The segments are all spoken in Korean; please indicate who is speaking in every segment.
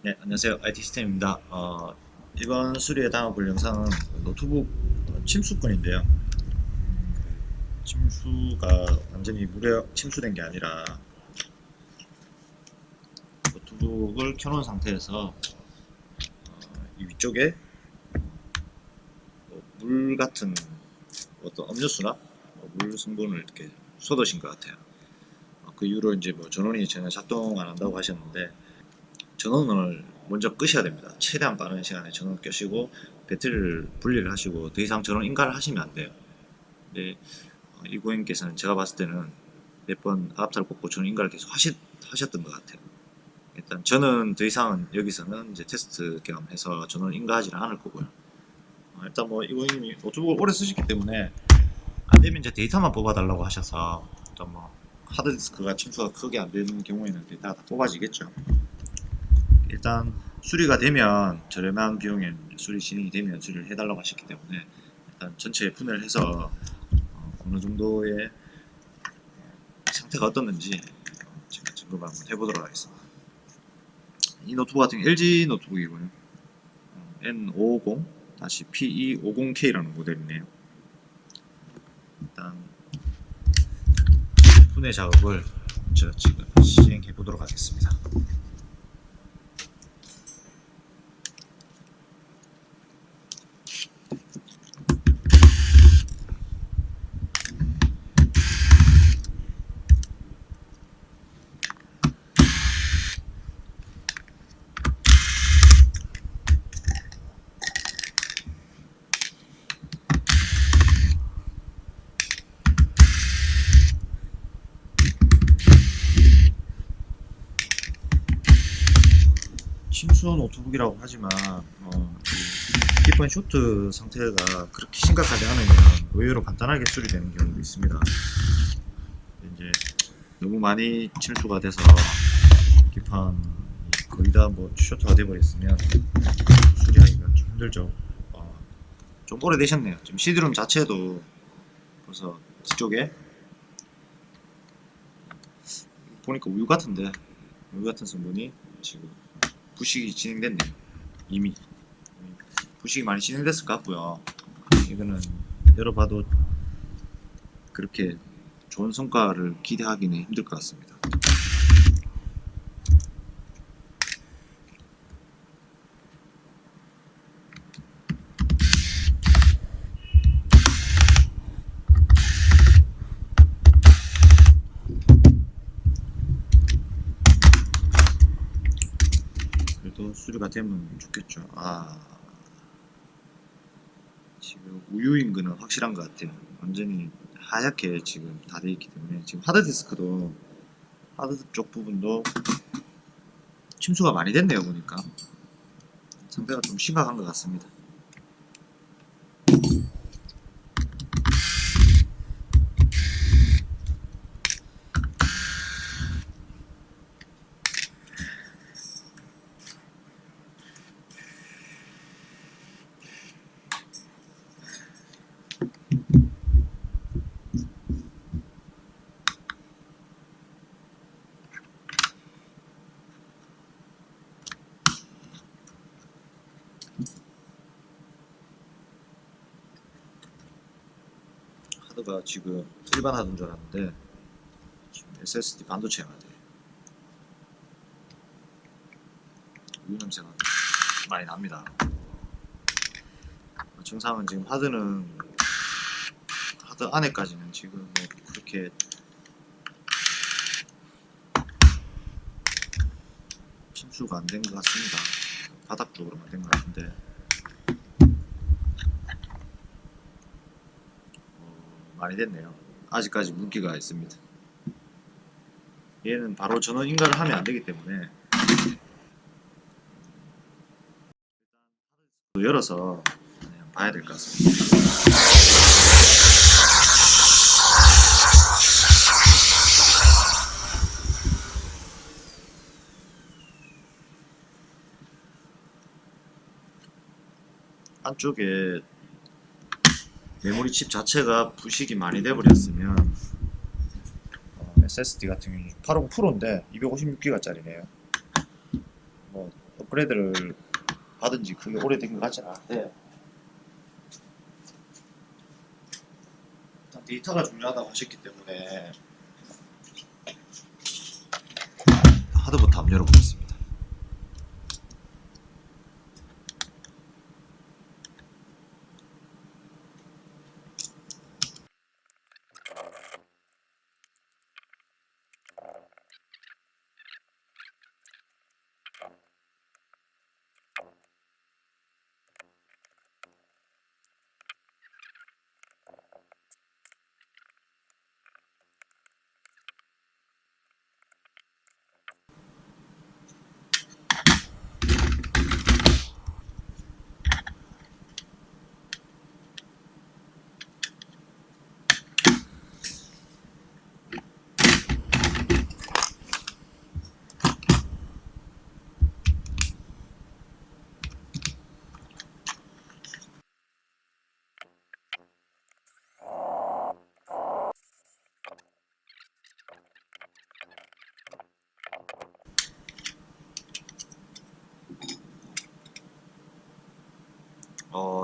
Speaker 1: 네, 안녕하세요. IT 시스템입니다. 이번 수리에 담아볼 영상은 노트북 침수건인데요. 침수가 완전히 물에 침수된 게 아니라 노트북을 켜놓은 상태에서 이 위쪽에 물 같은 어떤 음료수나 물 성분을 이렇게 쏟으신 것 같아요. 그 이후로 이제 뭐 전원이 전혀 작동 안 한다고 하셨는데 전원을 먼저 끄셔야 됩니다. 최대한 빠른 시간에 전원 끄시고 배터리를 분리를 하시고 더 이상 전원 인가를 하시면 안 돼요. 근데 이 고객님께서는 제가 봤을 때는 몇 번 아답타를 꽂고 전원 인가를 계속 하셨던 것 같아요. 일단 저는 더 이상은 여기서는 이제 테스트 겸 해서 전원 인가하지는 않을 거고요. 일단 뭐 이 고객님이 노트북을 오래 쓰셨기 때문에 안 되면 이제 데이터만 뽑아달라고 하셔서 일단 뭐 하드디스크가 침수가 크게 안 되는 경우에는 데이터가 다 뽑아지겠죠. 일단 수리가 되면 저렴한 비용에 수리 진행이 되면 수리를 해달라고 하셨기 때문에 일단 전체 분해를 해서 어느 정도의 상태가 어떻는지 제가 점검을 한번 해보도록 하겠습니다. 이 노트북 같은 경우 LG 노트북이고요. N550-PE50K라는 모델이네요. 일단 분해 작업을 제가 지금 시행해 보도록 하겠습니다. 침수 노트북이라고 하지만 기본 쇼트 상태가 그렇게 심각하지 않으면 의외로 간단하게 수리되는 경우도 있습니다. 이제 너무 많이 침수가 돼서 기판이 거의 다 뭐 쇼트가 돼버렸으면 수리하기가 좀 힘들죠. 좀 오래되셨네요. 지금 CD롬 자체도 벌써 뒤쪽에 보니까 우유 같은데 우유 같은 성분이 지금 부식이 진행됐네요. 이미 부식이 많이 진행됐을 것 같고요. 이거는 열어봐도 그렇게 좋은 성과를 기대하기는 힘들 것 같습니다. 그래도 수리가 되면 좋겠죠. 지금 우유 인근은 확실한 것 같아요. 완전히 하얗게 지금 다 돼 있기 때문에 지금 하드디스크도 하드디스크 쪽 부분도 침수가 많이 됐네요. 보니까 상태가 좀 심각한 것 같습니다. 하드가 지금 일반 하드인 줄 알았는데 지금 SSD 반도체가 돼요. 우유 냄새가 많이 납니다. 증상은 지금 하드 안에까지는 지금 뭐 그렇게 침수가 안 된 것 같습니다. 바닥 쪽으로만 된 것 같은데 많이 됐네요. 아직까지 물기가 있습니다. 얘는 바로 전원 인가를 하면 안 되기 때문에 열어서 그냥 봐야 될 것 같습니다. 안쪽에 메모리 칩 자체가 부식이 많이 돼버렸으면 SSD 같은 경우는 850 프로인데 256기가 짜리네요. 뭐 업그레이드를 받은 지 그게 오래된 것 같지는 않은데 일단 데이터가 중요하다고 하셨기 때문에 하드부터 한번 열어보겠습니다.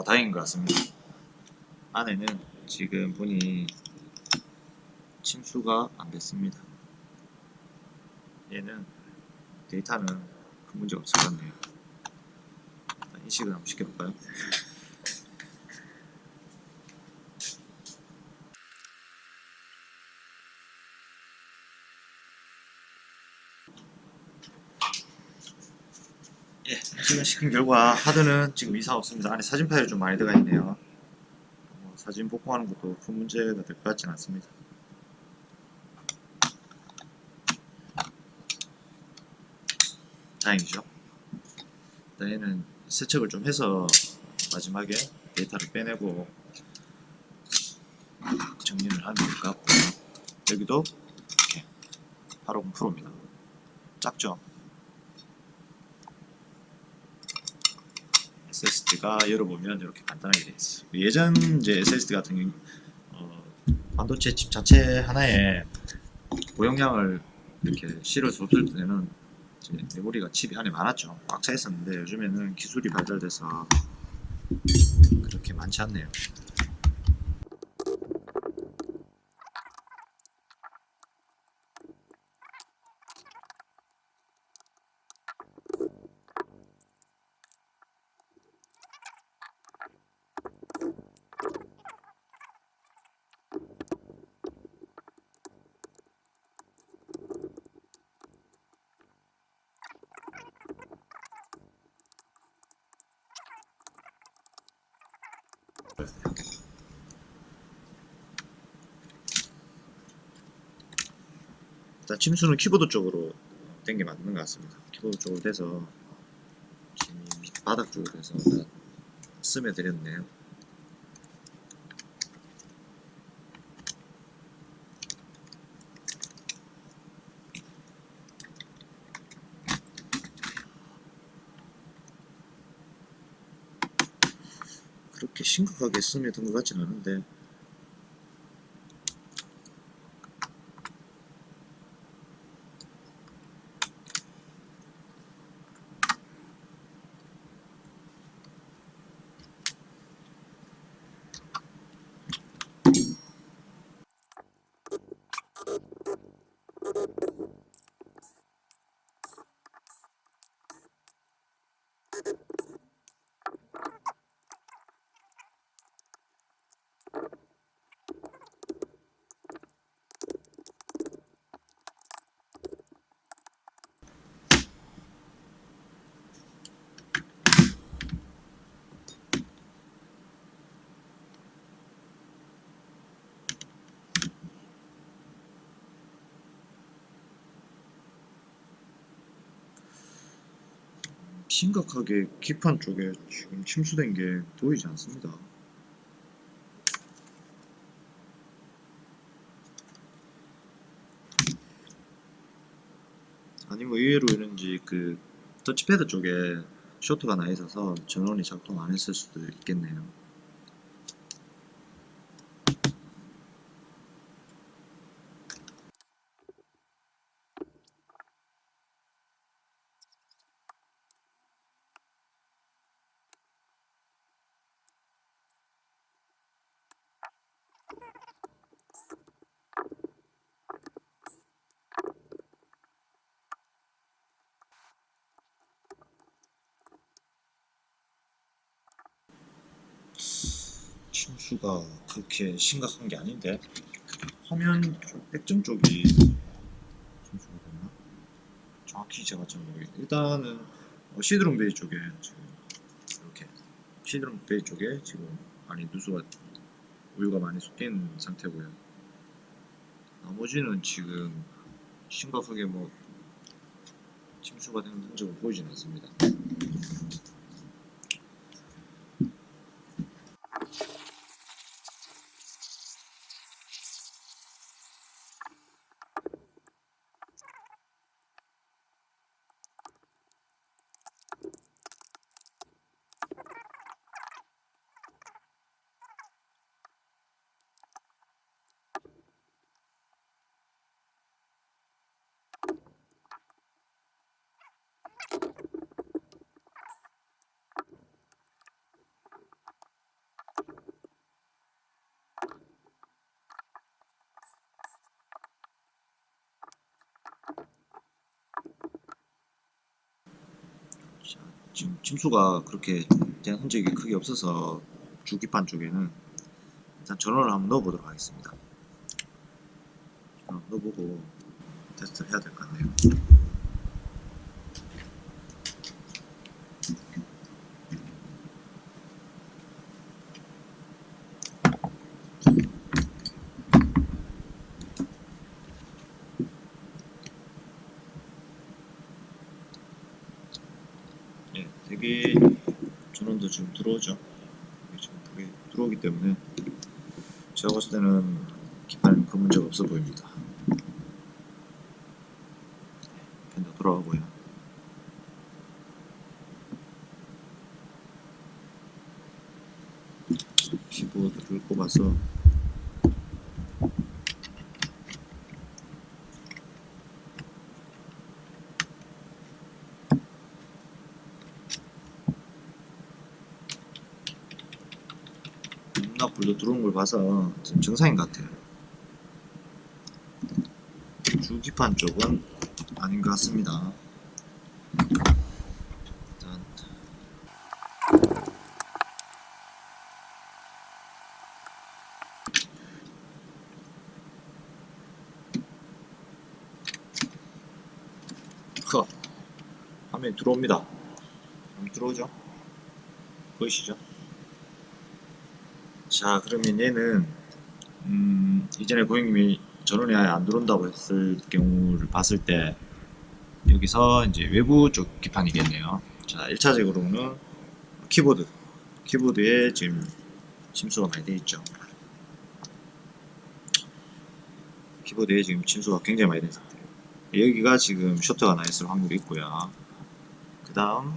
Speaker 1: 다행인 것 같습니다. 안에는 지금 보니 침수가 안 됐습니다. 얘는 데이터는 큰 문제가 없을 것 같네요. 일단 인식을 한번 시켜볼까요? 예, 지금 시킨 결과 하드는 지금 이상 없습니다. 안에 사진 파일이 좀 많이 들어가 있네요. 사진 복구하는 것도 큰 문제가 될 것 같지는 않습니다. 다행이죠. 얘는 세척을 좀 해서 마지막에 데이터를 빼내고 정리를 하면 될 것 같고요. 여기도 이렇게 850 프로입니다. 작죠? SSD가 열어보면 이렇게 간단하게 되어 있어요. 예전 이제 SSD 같은 경우 반도체 칩 자체 하나에 고용량을 이렇게 실을 수 없을 때는 이제 메모리가 칩이 안에 많았죠. 꽉 차 있었는데 요즘에는 기술이 발달돼서 그렇게 많지 않네요. 일단 침수는 키보드 쪽으로 된 게 맞는 것 같습니다. 키보드 쪽으로 돼서 지금 바닥 쪽으로 해서 스며들었네요. 그렇게 심각하게 스며든 것 같지는 않은데 심각하게 기판 쪽에 지금 침수된 게 보이지 않습니다. 아니면 의외로 이런지 그 터치패드 쪽에 쇼트가 나 있어서 전원이 작동 안 했을 수도 있겠네요. 침수가 그렇게 심각한 게 아닌데 화면 쪽 백점 쪽이 침수가 됐나? 정확히 제가 좀 모르겠어요. 일단은 시드룸 베이 쪽에 지금 이렇게 시드룸 베이 쪽에 지금 많이 누수가 우유가 많이 섞인 상태고요. 나머지는 지금 심각하게 뭐 침수가 된 흔적은 보이진 않습니다. 자, 지금 침수가 그렇게 된 흔적이 크게 없어서 주기판 쪽에는 일단 전원을 한번 넣어보도록 하겠습니다. 전원 넣어보고 테스트를 해야 될 것 같네요. 예, 되게 전원도 지금 들어오죠. 지금 되게 들어오기 때문에 제가 봤을 때는 기판에는 큰 문제가 없어 보입니다. 펜도 돌아가고요. 키보드를 꼽아서 불도 들어온 걸 봐서 지금 정상인 것 같아요. 주기판 쪽은 아닌 것 같습니다. 일단 화면이 들어옵니다. 들어오죠? 보이시죠? 자, 그러면 얘는 이전에 고객님이 전원이 아예 안 들어온다고 했을 경우를 봤을 때 여기서 이제 외부 쪽 기판이겠네요. 자, 1차적으로는 키보드에 지금 침수가 많이 되어 있죠. 키보드에 지금 침수가 굉장히 많이 된 상태예요. 여기가 지금 셔터가 나 있을 확률이 있고요. 그 다음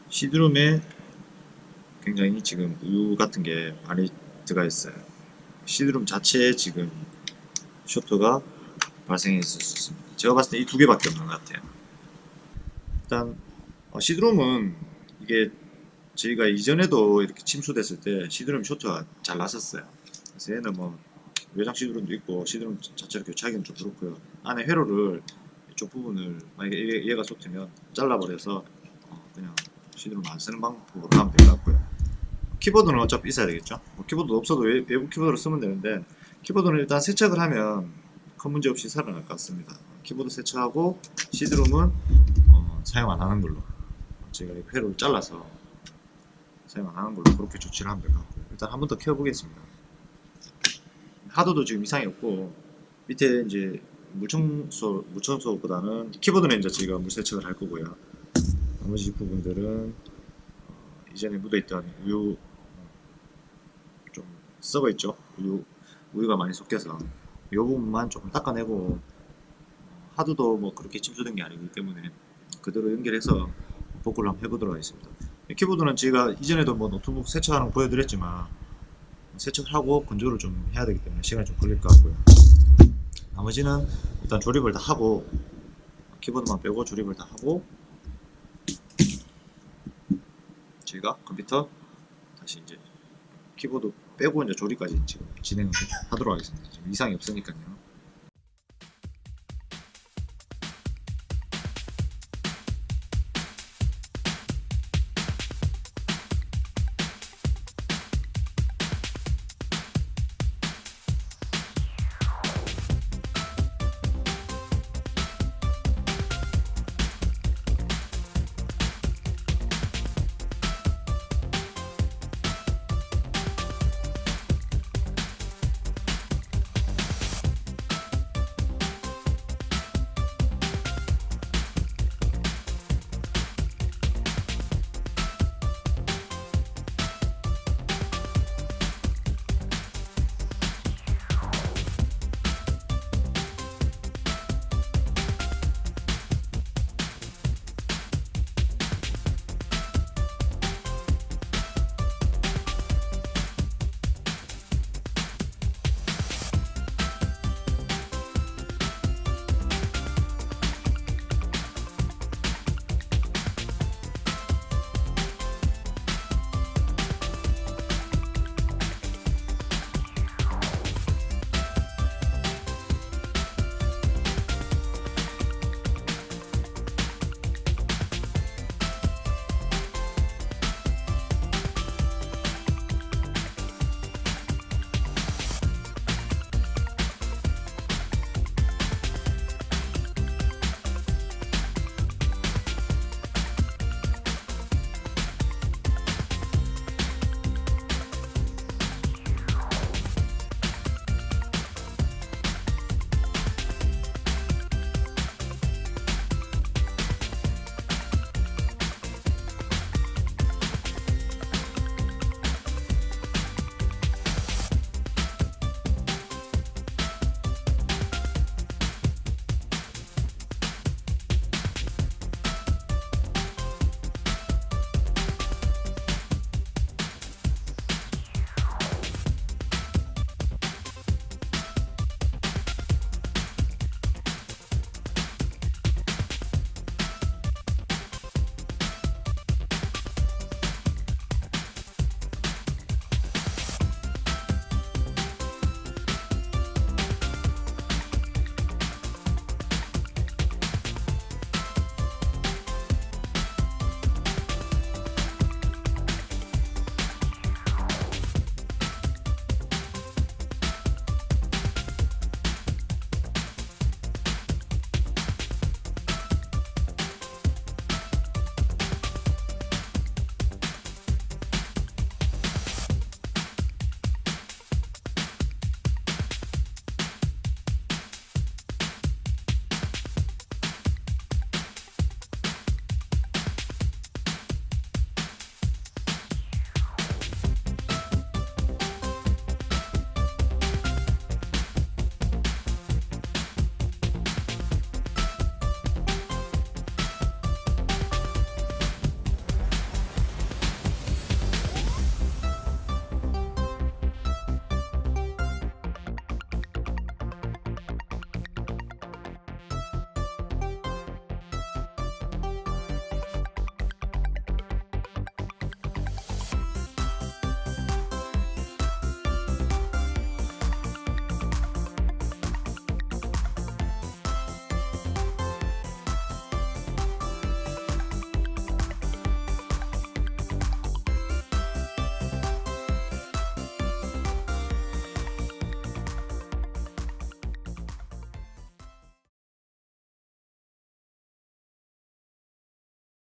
Speaker 1: 시드룸에 굉장히 지금 우유 같은 게 많이 들어가 있어요. 시드룸 자체에 지금 셔터가 발생했을 수 있습니다. 제가 봤을 때 이 두 개밖에 없는 것 같아요. 일단 시드룸은 이게 저희가 이전에도 이렇게 침수됐을 때 시드룸 셔터가 잘 났었어요. 그래서 얘는 뭐 외장 시드룸도 있고 시드룸 자체를 교체하기는 좀 그렇고요. 안에 회로를 이쪽 부분을 만약에 얘가 쏟으면 잘라버려서 그냥 시드룸 안 쓰는 방법으로 하면 될 것 같고요. 키보드는 어차피 있어야 되겠죠. 뭐 키보드 없어도 외부 키보드로 쓰면 되는데 키보드는 일단 세척을 하면 큰 문제 없이 살아날 것 같습니다. 키보드 세척하고 시드룸은 사용 안 하는 걸로 제가 회로를 잘라서 사용 안 하는 걸로 그렇게 조치를 하면 될 것 같고요. 일단 한 번 더 켜보겠습니다. 하드도 지금 이상이 없고 밑에 이제 물청소보다는 키보드는 이제 저희가 물 세척을 할 거고요. 나머지 부분들은 이전에 묻어있던 우유 좀 썩어 있죠. 우유가 많이 섞여서 이 부분만 조금 닦아내고 하드도 뭐 그렇게 침수된 게 아니기 때문에 그대로 연결해서 복구를 한번 해보도록 하겠습니다. 키보드는 제가 이전에도 뭐 노트북 세척하는 거 보여드렸지만 세척을 하고 건조를 좀 해야 되기 때문에 시간이 좀 걸릴 것 같고요. 나머지는 일단 조립을 다 하고 키보드만 빼고 조립을 다 하고 저희가 컴퓨터 다시 이제 키보드 빼고 이제 조립까지 지금 진행을 하도록 하겠습니다. 지금 이상이 없으니까요.